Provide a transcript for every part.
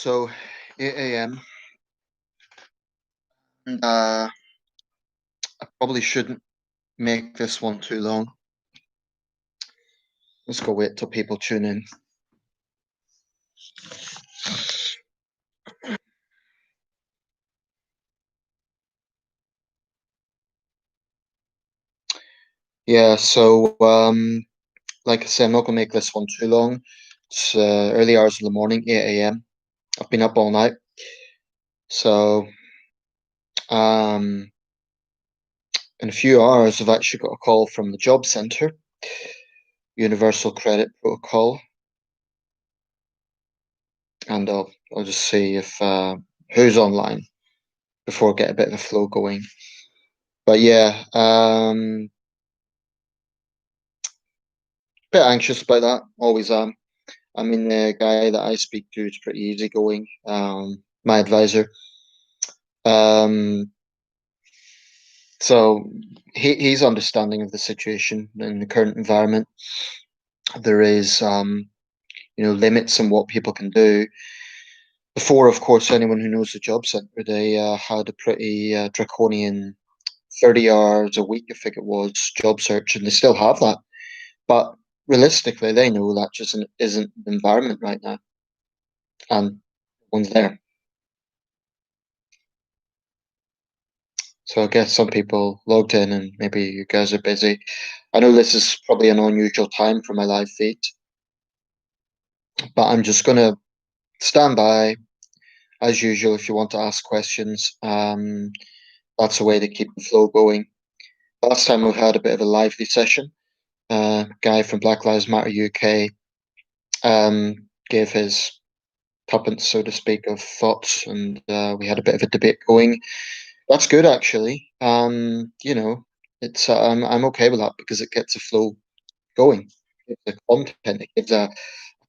So 8 a.m. and I probably shouldn't make this one too long. Let's go wait till people tune in. Yeah, so like I said, I'm not gonna make this one too long. It's early hours of the morning, 8 a.m. I've been up all night. So um in a few hours I've actually got a call from the job centre, Universal Credit Protocol, and I'll just see if who's online before I get a bit of a flow going. But yeah, bit anxious about that. Always am. I mean, the guy that I speak to is pretty easygoing. My advisor. Um, so he's understanding of the situation in the current environment. There is, limits on what people can do. Before, of course, anyone who knows the job centre, they had a pretty draconian 30 hours a week, I think it was, job search, and they still have that. But realistically, they know that just isn't the environment right now, and one's there. So I guess some people logged in and maybe you guys are busy. I know this is probably an unusual time for my live feed, but I'm just gonna stand by as usual. If you want to ask questions, that's a way to keep the flow going. Last time we had a bit of a lively session. Guy from Black Lives Matter UK gave his tuppence, so to speak, of thoughts, and we had a bit of a debate going. That's good, actually. It's I'm okay with that because it gets a flow going. It gives the content, it gives a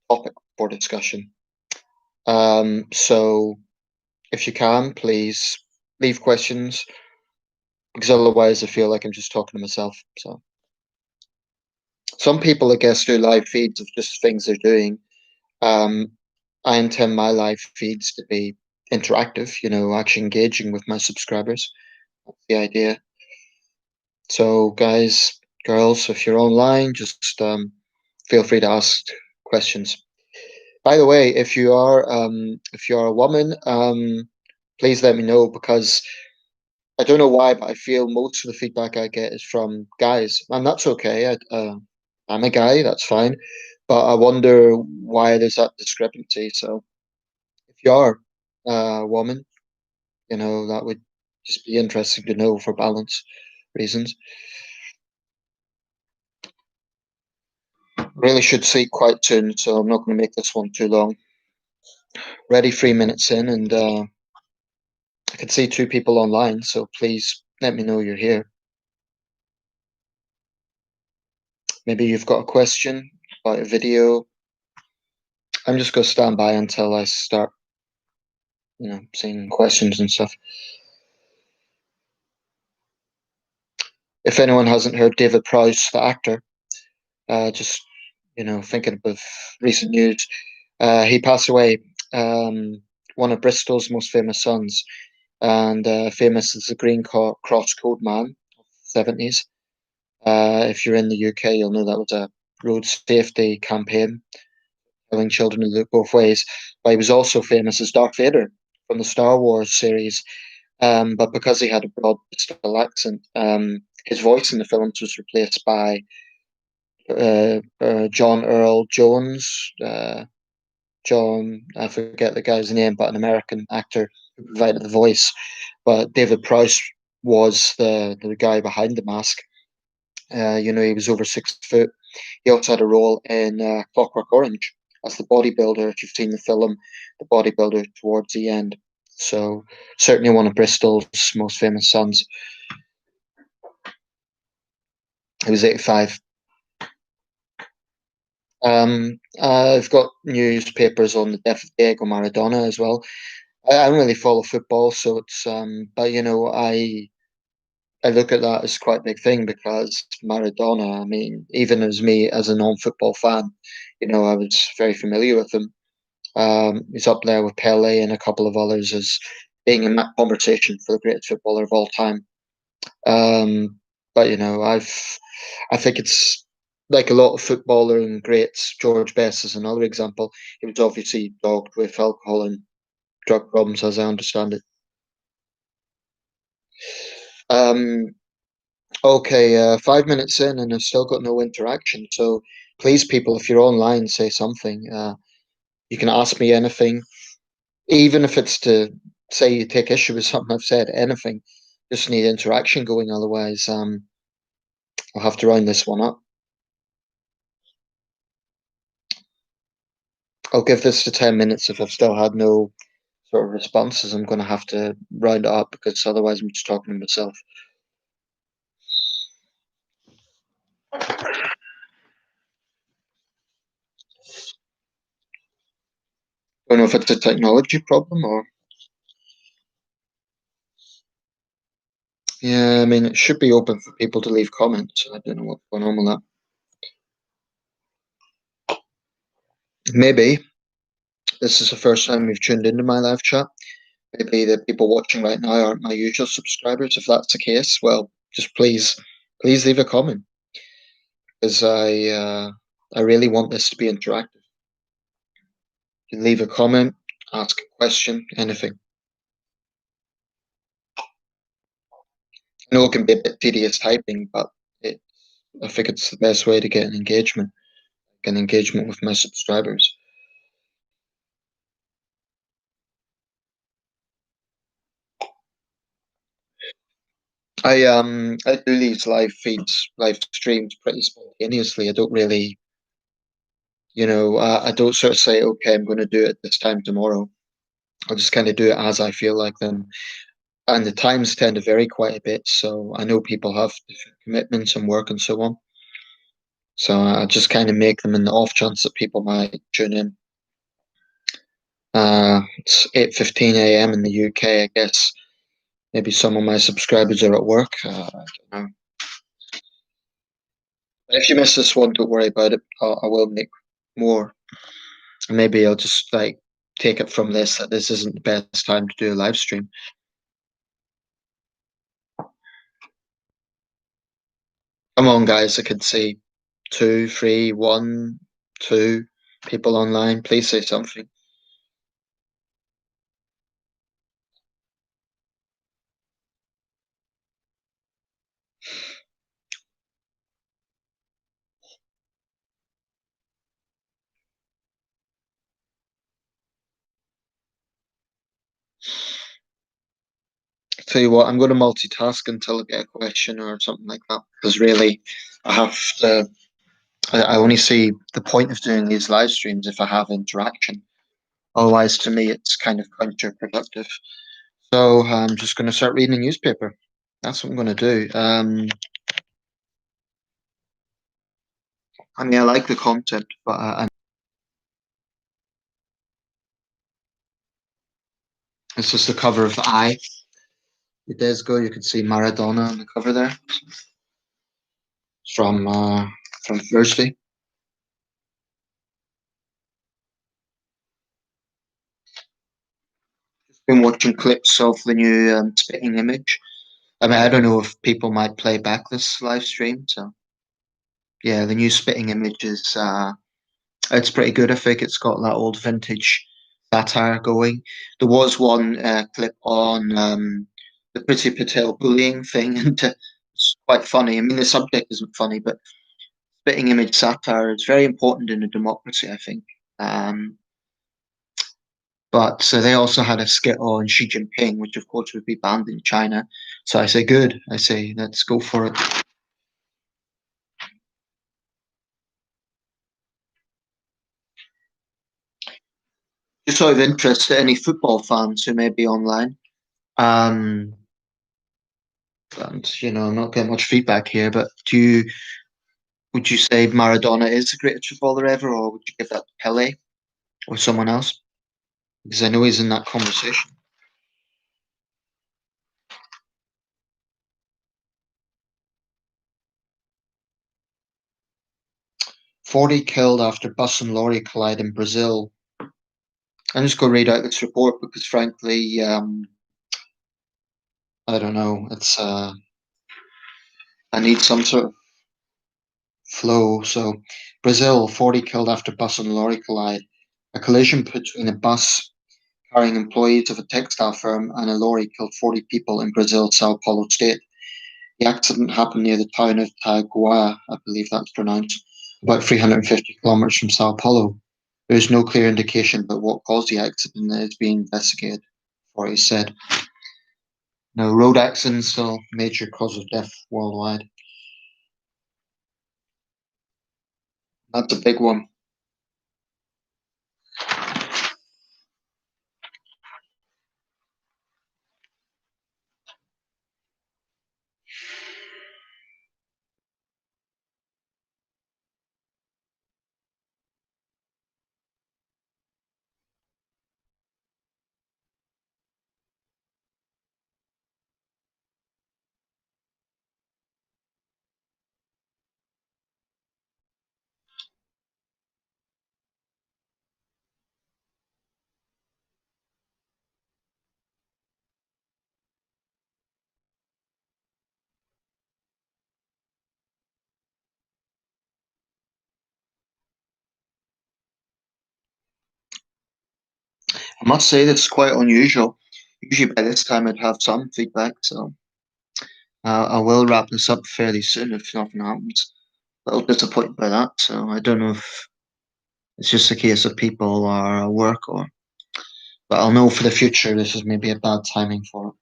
topic for discussion. So if you can, please leave questions because otherwise I feel like I'm just talking to myself. So some people, I guess, do live feeds of just things they're doing. Um, I intend my live feeds to be interactive, actually engaging with my subscribers. That's the idea. So, guys, girls, if you're online, just feel free to ask questions. By the way, if you are a woman, please let me know because I don't know why, but I feel most of the feedback I get is from guys, and that's okay. I'm a guy, that's fine, but I wonder why there's that discrepancy. So, if you are a woman, that would just be interesting to know for balance reasons. Really should sleep quite soon, so I'm not going to make this one too long. Ready 3 minutes in, and I can see two people online, so please let me know you're here. Maybe you've got a question about a video. I'm just going to stand by until I start, seeing questions and stuff. If anyone hasn't heard David Prowse, the actor, just, thinking of recent news, he passed away, one of Bristol's most famous sons, and famous as the Cross Code Man of the 70s. If you're in the UK, you'll know that was a road safety campaign telling children to look both ways. But he was also famous as Darth Vader from the Star Wars series. But because he had a broad Bristol accent, his voice in the films was replaced by John Earl Jones. John, I forget the guy's name, but an American actor who provided the voice. But David Prowse was the guy behind the mask. He was over 6 foot. He also had a role in Clockwork Orange as the bodybuilder. If you've seen the film, the bodybuilder towards the end. So certainly one of Bristol's most famous sons. He was 85. I've got newspapers on the death of Diego Maradona as well. I don't really follow football, so it's but I look at that as quite a big thing because Maradona, I mean, even as me as a non-football fan, I was very familiar with him. He's up there with Pele and a couple of others as being in that conversation for the greatest footballer of all time. Um, but I think it's like a lot of footballer and greats. George Best is another example. He was obviously dogged with alcohol and drug problems, as I understand it. Um, okay, 5 minutes in, and I've still got no interaction. So please, people, if you're online, say something. You can ask me anything, even if it's to say you take issue with something I've said. Anything. Just need interaction going. Otherwise, I'll have to round this one up. I'll give this to 10 minutes. If I've still had no sort of responses, I'm going to have to round it up because otherwise I'm just talking to myself. I don't know if it's a technology problem or. Yeah, I mean, it should be open for people to leave comments. I don't know what's going on with that. Maybe this is the first time you've tuned into my live chat. Maybe the people watching right now aren't my usual subscribers. If that's the case, well, just please leave a comment because I really want this to be interactive. You can leave a comment, ask a question, anything. I know it can be a bit tedious typing, but it, I think it's the best way to get an engagement with my subscribers. I do these live streams pretty spontaneously. I don't really, I don't sort of say, okay, I'm going to do it this time tomorrow. I'll just kind of do it as I feel like them. And the times tend to vary quite a bit. So I know people have different commitments and work and so on. So I just kind of make them in the off chance that people might tune in. It's 8:15 a.m. in the UK. I guess maybe some of my subscribers are at work. I don't know. If you miss this one, don't worry about it. I will make more. Maybe I'll just like take it from this that this isn't the best time to do a live stream. Come on, guys! I can see two, three, one, two people online. Please say something. Tell you what, I'm going to multitask until I get a question or something like that. Because really, I have to. I only see the point of doing these live streams if I have interaction. Otherwise, to me, it's kind of counterproductive. So I'm just going to start reading a newspaper. That's what I'm going to do. I mean, I like the content, but this is the cover of the Eye. It does go. You can see Maradona on the cover there. It's from Thursday. Been watching clips of the new spitting image. I mean, I don't know if people might play back this live stream. So yeah, the new spitting image is it's pretty good. I think it's got that old vintage satire going. There was one clip on the Priti Patel bullying thing, and it's quite funny. I mean, the subject isn't funny, but spitting image satire is very important in a democracy, I think. Um, but so they also had a skit on Xi Jinping, which of course would be banned in China. So I say, good. I say, let's go for it. Just out of interest to any football fans who may be online. Um, and I'm not getting much feedback here, but would you say Maradona is the greatest footballer ever, or would you give that to Pele or someone else? Because I know he's in that conversation. 40 killed after bus and lorry collide in Brazil. I'm just going to read out this report because, frankly, I don't know. It's I need some sort of flow. So, Brazil, 40 killed after bus and lorry collide. A collision between a bus carrying employees of a textile firm and a lorry killed 40 people in Brazil's Sao Paulo state. The accident happened near the town of Taguá, I believe that's pronounced, about 350 kilometers from Sao Paulo. There is no clear indication about what caused the accident that is being investigated, authorities said. No, road accidents still major cause of death worldwide. That's a big one. I must say this is quite unusual. Usually by this time I'd have some feedback, so I will wrap this up fairly soon if nothing happens. A little disappointed by that, so I don't know if it's just a case of people are at work or, but I'll know for the future this is maybe a bad timing for it.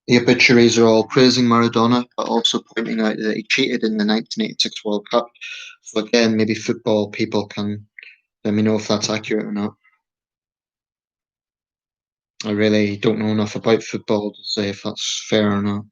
The obituaries are all praising Maradona, but also pointing out that he cheated in the 1986 World Cup. So again, maybe football people can let me know if that's accurate or not. I really don't know enough about football to say if that's fair or not.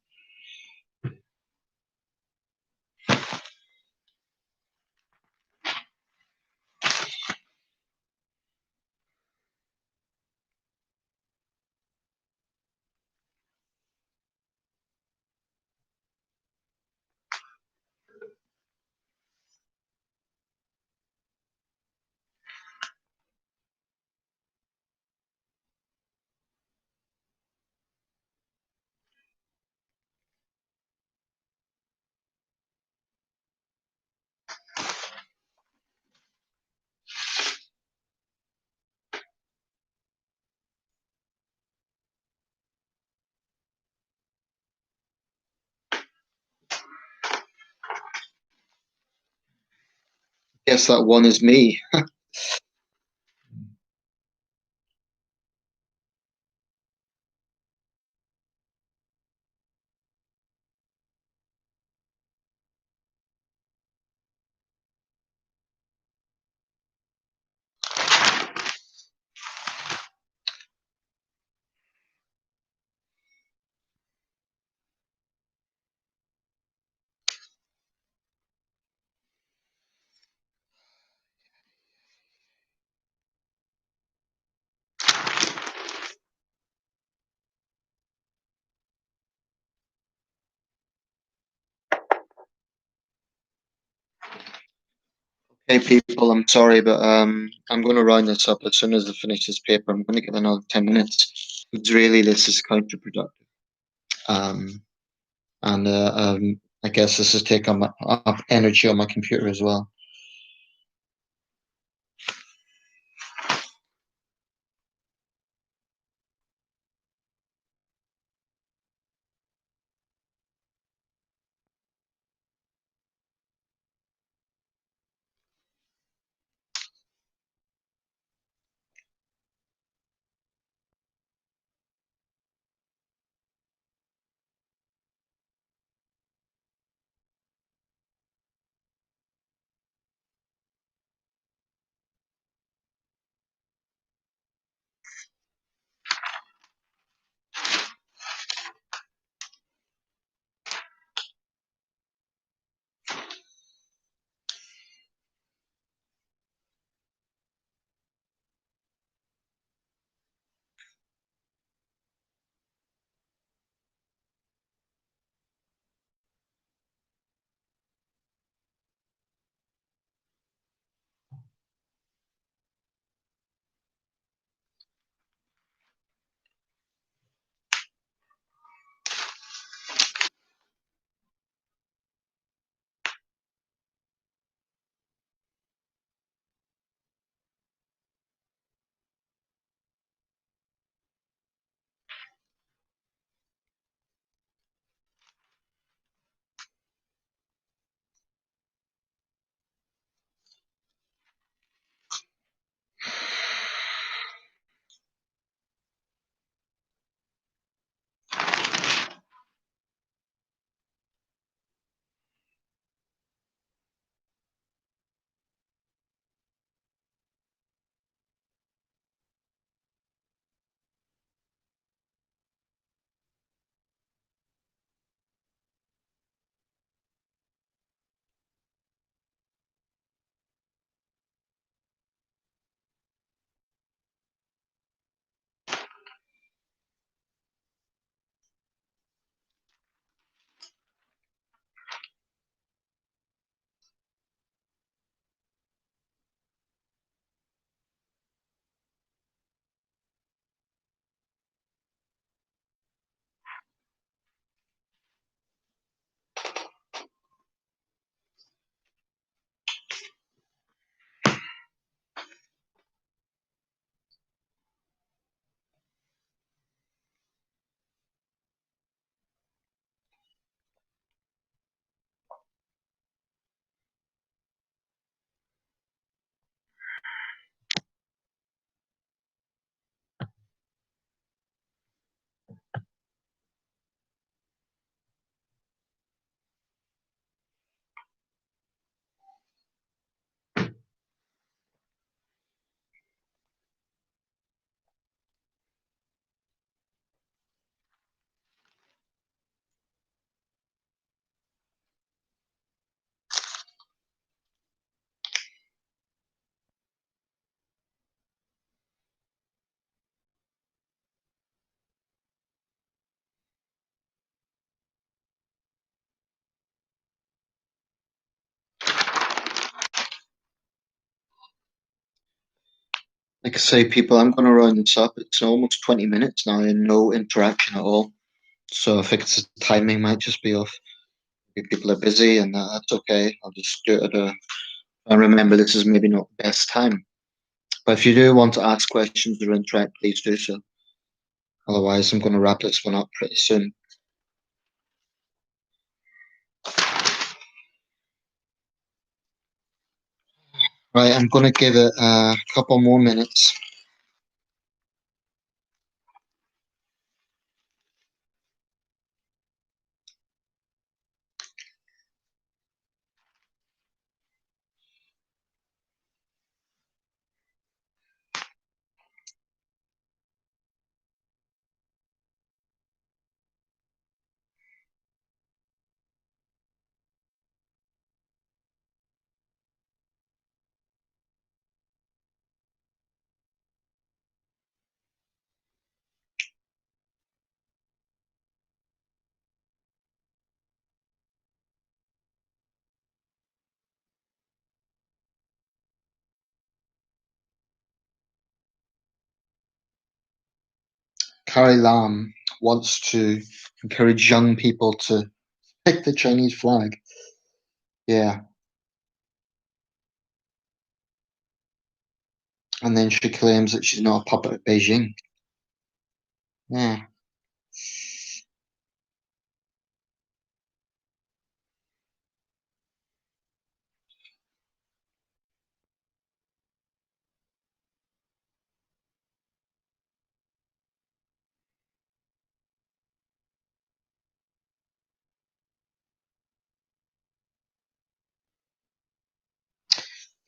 Guess that one is me. Hey people, I'm sorry, but I'm going to round this up as soon as I finish this paper. I'm going to give another 10 minutes. Because really, this is counterproductive. Um, and I guess this is taking up energy on my computer as well. Like I say, people, I'm going to round this up. It's almost 20 minutes now and no interaction at all. So I think it's the timing might just be off. Maybe people are busy and that's okay. I'll just do it at a. And remember, this is maybe not the best time. But if you do want to ask questions or interact, please do so. Otherwise, I'm going to wrap this one up pretty soon. Right, I'm going to give it a couple more minutes. Carrie Lam wants to encourage young people to pick the Chinese flag. Yeah. And then she claims that she's not a puppet of Beijing. Yeah.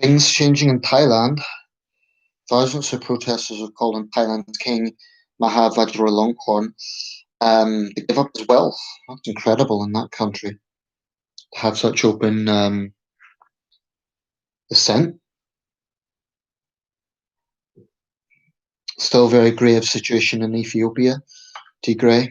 Things changing in Thailand. Thousands of protesters are calling Thailand's king Maha Vajiralongkorn to give up his wealth. That's incredible in that country to have such open dissent. Still a very grave situation in Ethiopia, Tigray.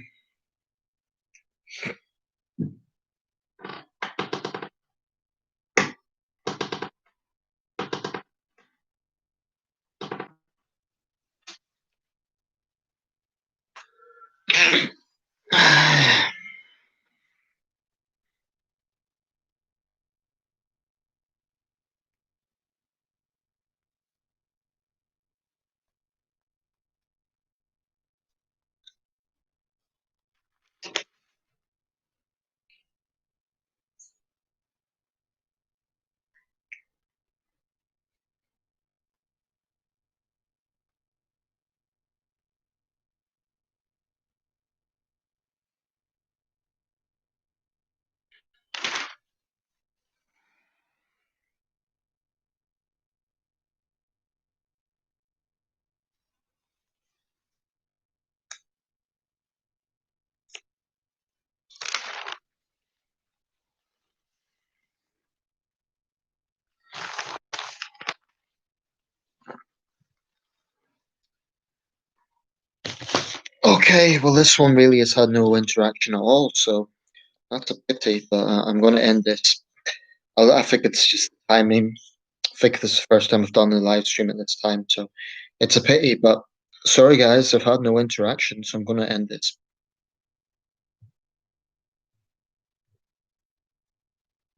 Okay, well, this one really has had no interaction at all, so that's a pity, but I'm going to end this. I think it's just timing. I think this is the first time I've done a live stream at this time, so it's a pity, but sorry guys, I've had no interaction, so I'm going to end this.